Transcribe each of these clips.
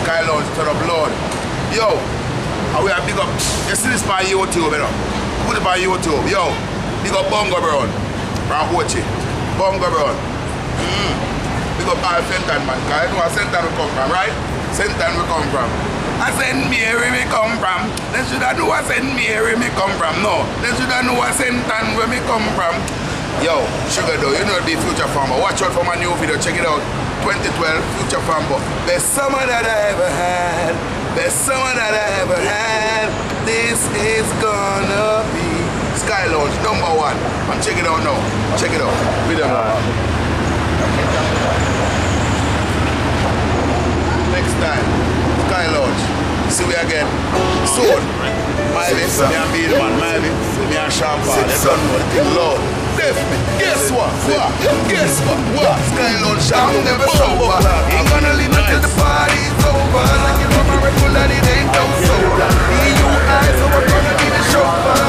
Sky Lounge to the blood. Yo, and we are big up. You see this on YouTube, you know? Put it on YouTube. Yo, big up Bongo Brown from Ochi. Bongo Brown. Big up all Sentan, man. Because you know where Sentan we come from, right? Sentan we come from. I St. Mary we come from. They should have know where St. Mary we come from. No, they should have know where Sentan where we come from. Yo, Sugar Dough, you know the Future Farmer. Watch out for my new video. Check it out. 2012 Future Farmer. Best summer that I ever had. Best summer that I ever had. This is gonna be Sky Lounge #1. And check it out now. Check it out. Video now. Next time, Sky Lounge. See we again. Soon. Maybe, me and Bean Man, maybe, me and Sean Paul. They don't know the thing loud. Definitely. Guess what? Guess what? Sky Lounge shall never sober. Ain't gonna leave until the party's over. Like you know my regular, it ain't no soda. EU eyes, so we're gonna be the chauffeur.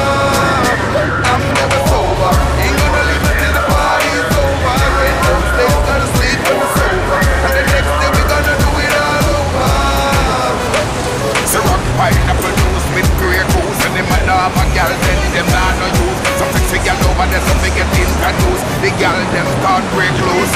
I'm never sober. Ain't gonna leave until the party's over. Red nose, they gonna sleep when it's over. And the next day we gonna do it all over. So rock pineapple juice with grey goose. And them might not have a girl, then them not no use. Some sexy girl over there, some they get introduced. The girl them start break loose.